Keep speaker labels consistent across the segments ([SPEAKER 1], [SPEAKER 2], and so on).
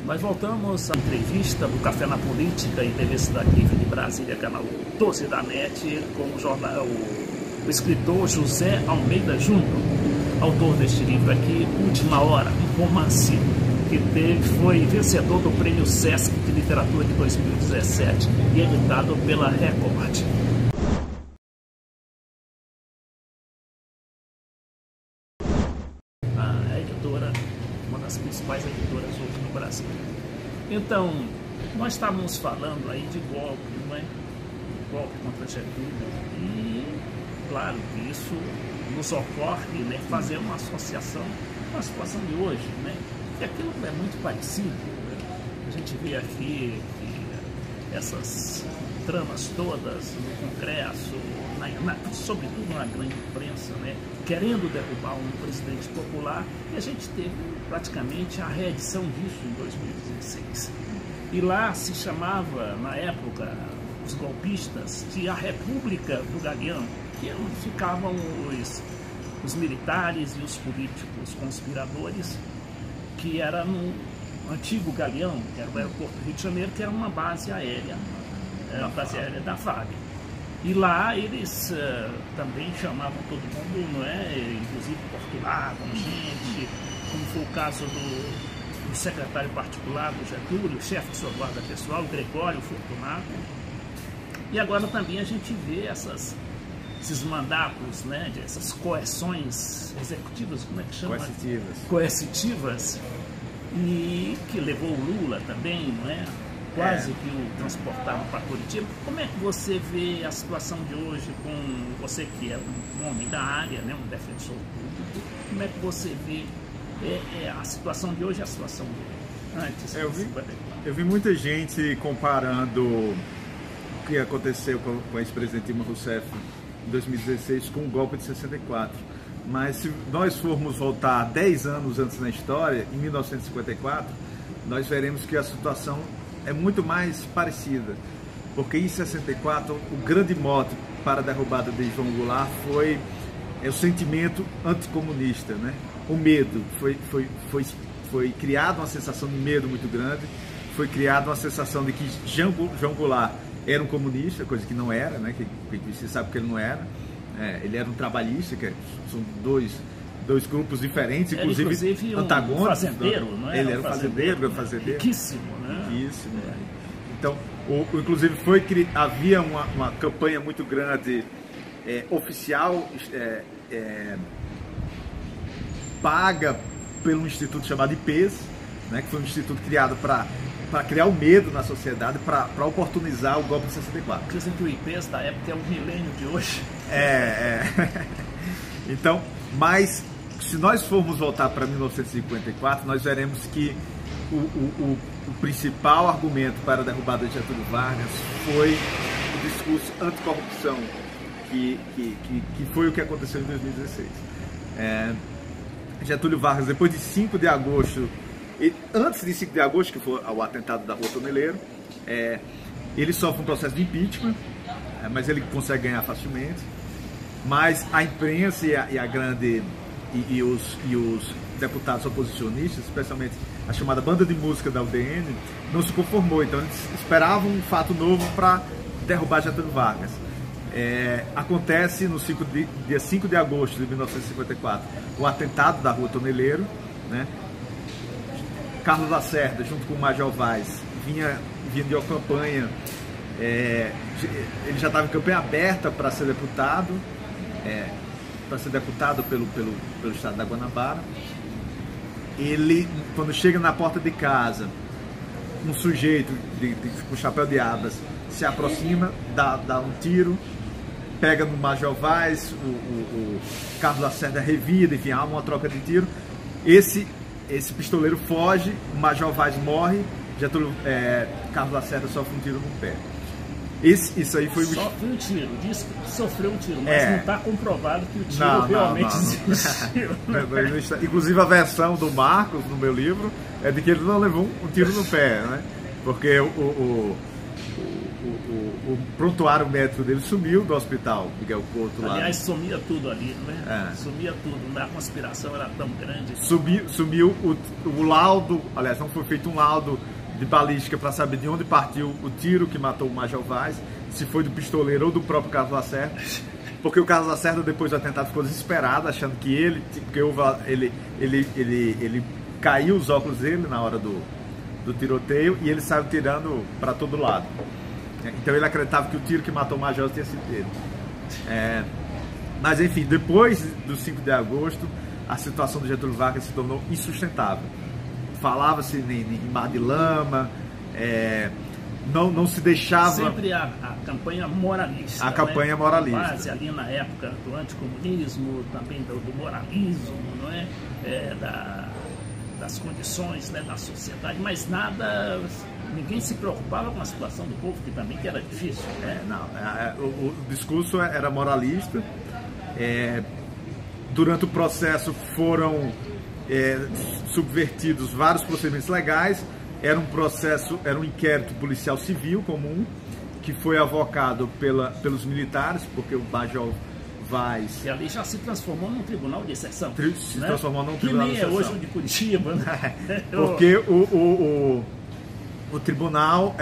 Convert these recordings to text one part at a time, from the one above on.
[SPEAKER 1] Nós voltamos à entrevista do Café na Política e TV Cidade Livre de Brasília, canal 12 da NET, com o escritor José Almeida Júnior, autor deste livro aqui, Última Hora, um romance que foi vencedor do Prêmio Sesc de Literatura de 2017 e editado pela Record. A editora, uma das principais editoras hoje no Brasil. Então, nós estávamos falando aí de golpe, não é? Golpe contra Getúlio, e claro que isso nos ocorre, né, fazer uma associação com a situação de hoje, né? E aquilo é muito parecido, né? A gente vê aqui que essas tramas todas no Congresso, sobretudo na grande imprensa, né, querendo derrubar um presidente popular, e a gente teve praticamente a reedição disso em 2016. E lá se chamava, na época, os golpistas de a República do Galeão, que ficavam os militares e os políticos conspiradores, que era no antigo Galeão, que era o aeroporto do Rio de Janeiro, que era uma base aérea, a base aérea da FAB. E lá eles também chamavam todo mundo, não é? Inclusive portulavam gente, como foi o caso do secretário particular do Getúlio, chefe de sua guarda pessoal, Gregório Fortunato. E agora também a gente vê esses mandatos, né, essas coerções executivas, como é que chama? Coercitivas, e que levou o Lula também, não é? Quase que o transportaram para Curitiba. Como é que você vê a situação de hoje, com você que é um homem da área, né, um defensor público, como é que você vê a situação de hoje e a situação de antes?
[SPEAKER 2] Eu vi muita gente comparando o que aconteceu com o ex-presidente Dilma Rousseff em 2016 com o golpe de 64. Mas se nós formos voltar 10 anos antes na história, em 1954, nós veremos que a situação é muito mais parecida. Porque em 64, o grande mote para a derrubada de João Goulart foi o sentimento anticomunista, né? O medo. Foi criada uma sensação de medo muito grande, foi criada uma sensação de que João Goulart era um comunista, coisa que não era, né? Que você sabe que ele não era. Ele era um trabalhista, que são dois grupos diferentes, inclusive antagônicos.
[SPEAKER 1] Um fazendeiro, não é?
[SPEAKER 2] Ele era um fazendeiro.
[SPEAKER 1] Riquíssimo, né?
[SPEAKER 2] Riquíssimo. Então, inclusive havia uma campanha muito grande, oficial, paga pelo instituto chamado IPES, né? Que foi um instituto criado para criar o medo na sociedade, para oportunizar o golpe de 64.
[SPEAKER 1] Dizem que o IPES da época é o milênio de hoje.
[SPEAKER 2] Então, mas se nós formos voltar para 1954, nós veremos que o principal argumento para a derrubada de Getúlio Vargas foi o discurso anticorrupção, que foi o que aconteceu em 2016. Getúlio Vargas, depois de 5 de agosto, antes de 5 de agosto, que foi o atentado da Rua Toneleiro, ele sofre um processo de impeachment, mas ele consegue ganhar facilmente. Mas a imprensa e os deputados oposicionistas, especialmente a chamada banda de música da UDN, não se conformou. Então eles esperavam um fato novo para derrubar Getúlio Vargas. Acontece no dia 5 de agosto de 1954 o atentado da Rua Toneleiro, né? Carlos Lacerda, junto com o Major Vaz, vinha de uma campanha, ele já estava em campanha aberta para ser deputado, pelo estado da Guanabara. Ele, quando chega na porta de casa, um sujeito com chapéu de abas se aproxima, dá um tiro, pega no Major Vaz, o Carlos Lacerda revida, enfim, há uma troca de tiro. Esse pistoleiro foge, o Major Vaz morre, Carlos Lacerda sofre um tiro no pé. Isso aí foi...
[SPEAKER 1] Sofreu um tiro, diz que sofreu um tiro, mas não está comprovado que o tiro realmente existiu.
[SPEAKER 2] Inclusive a versão do Marcos, no meu livro, é de que ele não levou um tiro no pé, né? Porque o prontuário médico dele sumiu do hospital Miguel Couto lá.
[SPEAKER 1] Aliás, sumia tudo ali, né? Sumia tudo, a conspiração era tão grande.
[SPEAKER 2] Sumiu o laudo, aliás, não foi feito um laudo de balística para saber de onde partiu o tiro que matou o Major Vaz, se foi do pistoleiro ou do próprio Carlos Lacerda, porque o Carlos Lacerda depois do atentado ficou desesperado, achando que ele caiu os óculos dele na hora do tiroteio e ele saiu tirando para todo lado. Então ele acreditava que o tiro que matou o Major tinha sido dele. Mas enfim, depois do 5 de agosto, a situação do Getúlio Vargas se tornou insustentável. Falava-se em mar de lama, não se deixava...
[SPEAKER 1] Sempre a campanha moralista.
[SPEAKER 2] A campanha moralista.
[SPEAKER 1] Base ali na época do anticomunismo, também do moralismo, não é? Das condições, né, da sociedade, mas nada, ninguém se preocupava com a situação do povo, que também que era difícil.
[SPEAKER 2] O discurso era moralista. Durante o processo foram subvertidos vários procedimentos legais. Era um inquérito policial civil comum, que foi avocado pelos militares, porque o Major Vaz...
[SPEAKER 1] E ali já se transformou num tribunal de exceção.
[SPEAKER 2] Se transformou num tribunal de exceção.
[SPEAKER 1] Que nem é hoje o de Curitiba, né?
[SPEAKER 2] Porque o tribunal,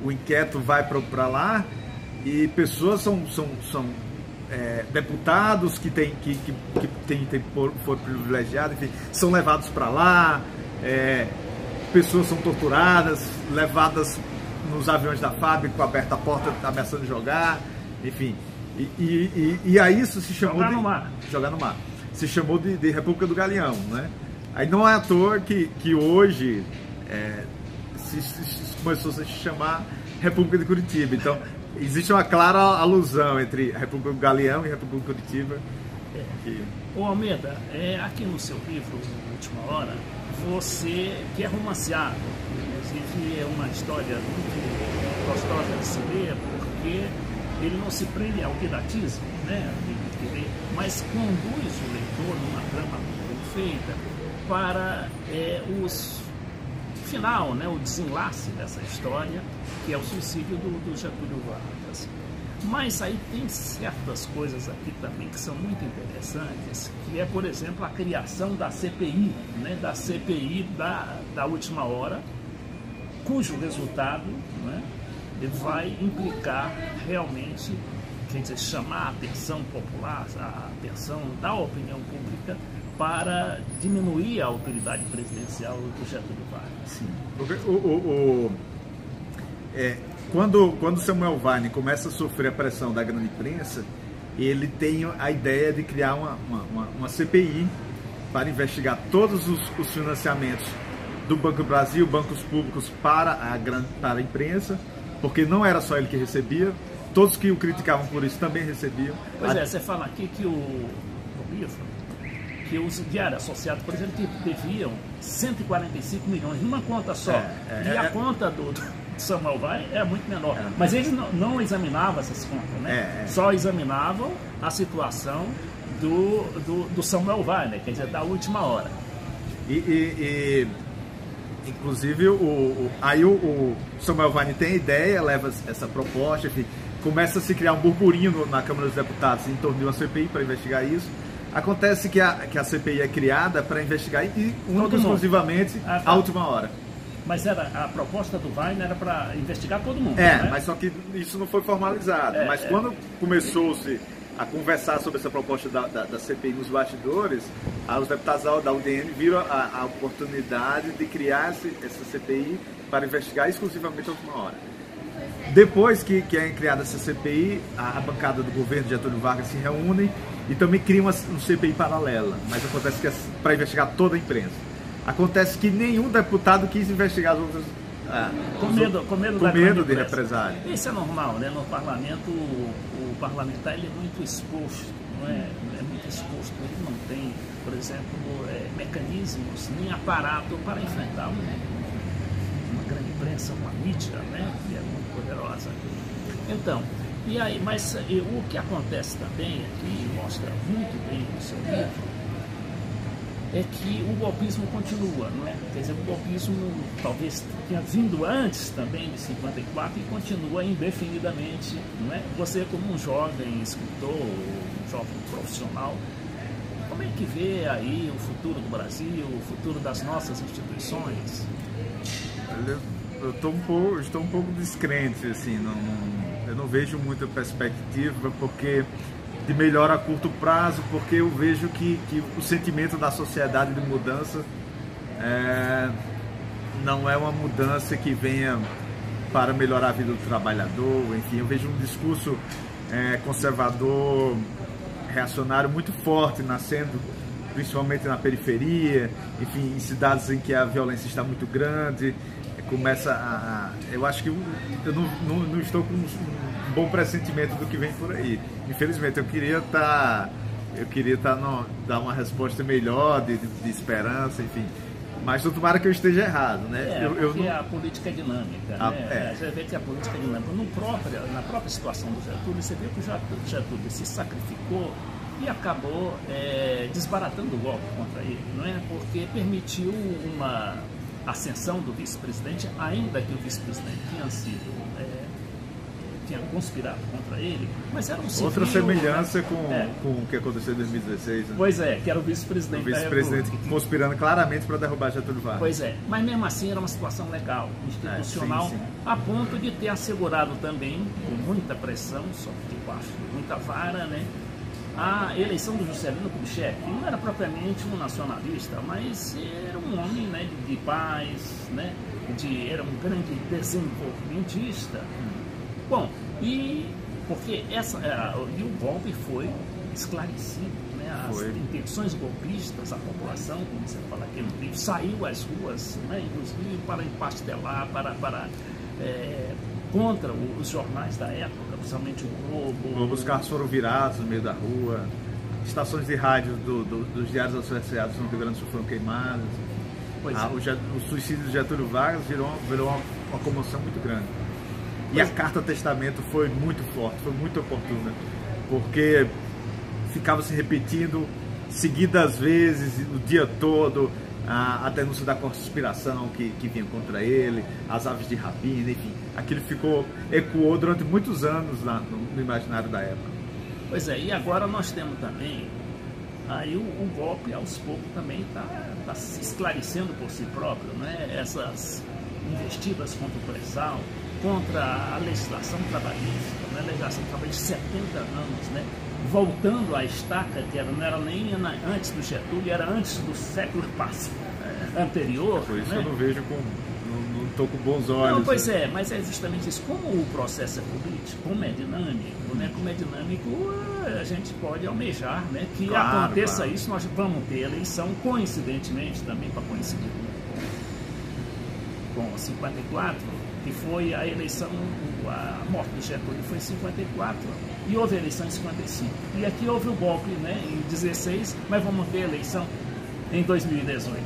[SPEAKER 2] o inquérito vai para lá e pessoas são deputados que foram privilegiados, enfim, são levados para lá, pessoas são torturadas, levadas nos aviões da FAB com aberta a porta, ameaçando jogar, enfim. E aí isso se chamou jogar no mar. Se chamou de República do Galeão, né? Aí não é à toa que hoje começou a se chamar República de Curitiba. Então existe uma clara alusão entre a República do Galeão e a República de Curitiba.
[SPEAKER 1] Ô Almeida, aqui no seu livro, Última Hora, você que é romanceado, inclusive é uma história muito gostosa de se ler, porque ele não se prende ao didatismo, né, mas conduz o leitor numa trama muito bem feita para o final, né, o desenlace dessa história, que é o suicídio do Getúlio Vargas. Mas aí tem certas coisas aqui também que são muito interessantes, que é, por exemplo, a criação da CPI, né, da CPI da Última Hora, cujo resultado, né, vai implicar realmente, quer dizer, chamar a atenção popular, a atenção da opinião pública para diminuir a autoridade presidencial do Getúlio Vargas.
[SPEAKER 2] Sim. Quando Samuel Weiner começa a sofrer a pressão da grande imprensa, ele tem a ideia de criar uma CPI para investigar todos os financiamentos do Banco do Brasil, bancos públicos para a imprensa, porque não era só ele que recebia, todos que o criticavam por isso também recebiam.
[SPEAKER 1] Pois você fala aqui que que os diários associados, por exemplo, deviam 145 milhões numa conta só, e a conta do Samuel Weiner é muito menor. Mas eles não examinavam essas contas, né? Só examinavam a situação do Samuel Weiner, quer dizer, da Última Hora.
[SPEAKER 2] Inclusive, aí o Samuel Weiner tem a ideia, leva essa proposta, enfim, começa a se criar um burburinho na Câmara dos Deputados em torno de uma CPI para investigar isso. Acontece que a CPI é criada para investigar e exclusivamente a Última Hora.
[SPEAKER 1] Mas a proposta do Weiner era para investigar todo mundo, né?
[SPEAKER 2] Mas só que isso não foi formalizado. Mas quando começou-se a conversar sobre essa proposta da CPI nos bastidores, os deputados da UDN viram a oportunidade de criar essa CPI para investigar exclusivamente a Última Hora. Depois que é criada essa CPI, a bancada do governo de Getúlio Vargas se reúne e também cria uma CPI paralela, mas acontece que é para investigar toda a imprensa. Acontece que nenhum deputado quis investigar as outras...
[SPEAKER 1] Com medo de
[SPEAKER 2] represália.
[SPEAKER 1] Isso é normal, né? No parlamento, o parlamentar ele é muito exposto, não é? É muito exposto. Ele não tem, por exemplo, mecanismos nem aparato para enfrentar uma grande imprensa, uma mídia, né? Que é muito poderosa. Então, e aí, mas o que acontece também aqui, mostra muito bem no seu livro, é que o golpismo continua, não é? Quer dizer, o golpismo talvez tenha vindo antes também de 54 e continua indefinidamente, não é? Você, como um jovem escritor, um jovem profissional, como é que vê aí o futuro do Brasil, o futuro das nossas instituições?
[SPEAKER 2] Eu estou um pouco descrente, assim, eu não vejo muita perspectiva de melhora a curto prazo, porque eu vejo que o sentimento da sociedade de mudança não é uma mudança que venha para melhorar a vida do trabalhador. Enfim, eu vejo um discurso conservador, reacionário muito forte nascendo, principalmente na periferia, enfim, em cidades em que a violência está muito grande. Eu acho que eu não estou com um bom pressentimento do que vem por aí. Infelizmente, eu queria dar uma resposta melhor, de esperança, enfim. Mas eu tomara que eu esteja errado, né?
[SPEAKER 1] Porque a política é dinâmica, né? Você vê que a política é dinâmica. Na própria situação do Getúlio, você vê que o Getúlio se sacrificou e acabou desbaratando o golpe contra ele, não é? Porque permitiu uma ascensão do vice-presidente, ainda que o vice-presidente tinha conspirado contra ele, mas era um civil...
[SPEAKER 2] Outra semelhança com o que aconteceu em 2016. Né?
[SPEAKER 1] Pois é, que era o vice-presidente
[SPEAKER 2] da República. Conspirando claramente para derrubar Getúlio Vargas.
[SPEAKER 1] Pois é, mas mesmo assim era uma situação legal, institucional, sim. A ponto de ter assegurado também, com muita pressão, só debaixo de muita vara, né, a eleição do Juscelino Kubitschek, que não era propriamente um nacionalista, mas era um homem, né, de paz, né, era um grande desenvolvimentista. Bom, porque o golpe foi esclarecido, né, as intenções golpistas, a população, como você fala aqui no livro, saiu às ruas, né, inclusive para empastelar, contra os jornais da época, principalmente o Globo.
[SPEAKER 2] Os carros foram virados no meio da rua, estações de rádio dos diários associados no Rio Grande do Sul foram queimadas. O suicídio de Getúlio Vargas virou uma comoção muito grande. E a carta testamento foi muito forte, foi muito oportuna, porque ficava se repetindo seguidas vezes, o dia todo, a denúncia da conspiração que vinha contra ele, as aves de rapina, enfim. Aquilo ecoou durante muitos anos no imaginário da época.
[SPEAKER 1] Pois é, e agora nós temos também, aí o golpe aos poucos também está se esclarecendo por si próprio, né? Essas investidas contra o pré-sal, contra a legislação trabalhista, né? A legislação trabalhista de 70 anos, né? Voltando à estaca, que não era nem antes do Getúlio, era antes do século anterior.
[SPEAKER 2] Por isso,
[SPEAKER 1] né?
[SPEAKER 2] Eu não vejo não estou com bons olhos.
[SPEAKER 1] Não, pois mas é justamente isso. Como o processo é político, como é dinâmico, né? Como é dinâmico, a gente pode almejar, né? Que aconteça isso. Nós vamos ter eleição, coincidentemente, também para coincidir com 54, que foi a eleição, a morte do Getúlio foi em 54 e houve eleição em 55. E aqui houve o golpe, né, em 16, mas vamos ter eleição em 2018.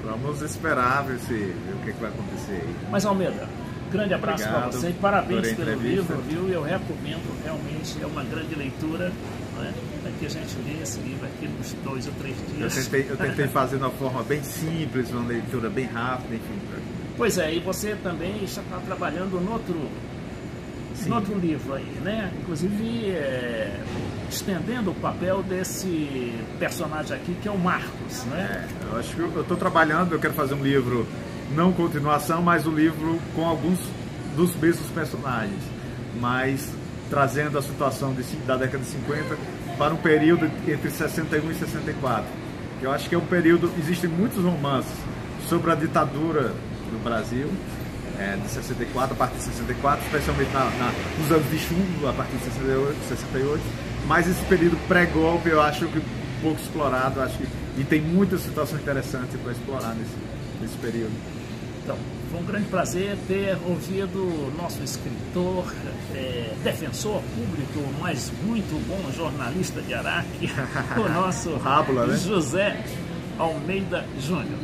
[SPEAKER 2] Vamos esperar ver o que vai acontecer aí.
[SPEAKER 1] Mas Almeida, grande abraço para você e parabéns pelo livro, viu? Eu recomendo, realmente é uma grande leitura. Né? Aqui a gente lê esse livro aqui nos 2 ou 3 dias.
[SPEAKER 2] Eu tentei fazer de uma forma bem simples, uma leitura bem rápida, enfim.
[SPEAKER 1] Pois é, e você também já está trabalhando no outro livro aí, né? Inclusive estendendo o papel desse personagem aqui, que é o Marcos, né?
[SPEAKER 2] Eu acho que eu estou trabalhando, eu quero fazer um livro, não continuação, mas um livro com alguns dos mesmos personagens, mas trazendo a situação da década de 50 para um período entre 61 e 64. Eu acho que é um período, existem muitos romances sobre a ditadura do Brasil, de 64, a partir de 64, especialmente nos anos de chumbo, a partir de 68, mas esse período pré-golpe eu acho que pouco explorado, e tem muitas situações interessantes para explorar nesse período.
[SPEAKER 1] Então, foi um grande prazer ter ouvido o nosso escritor, defensor público, mas muito bom jornalista de Araque, o nosso
[SPEAKER 2] Rábula, né?
[SPEAKER 1] José Almeida Júnior.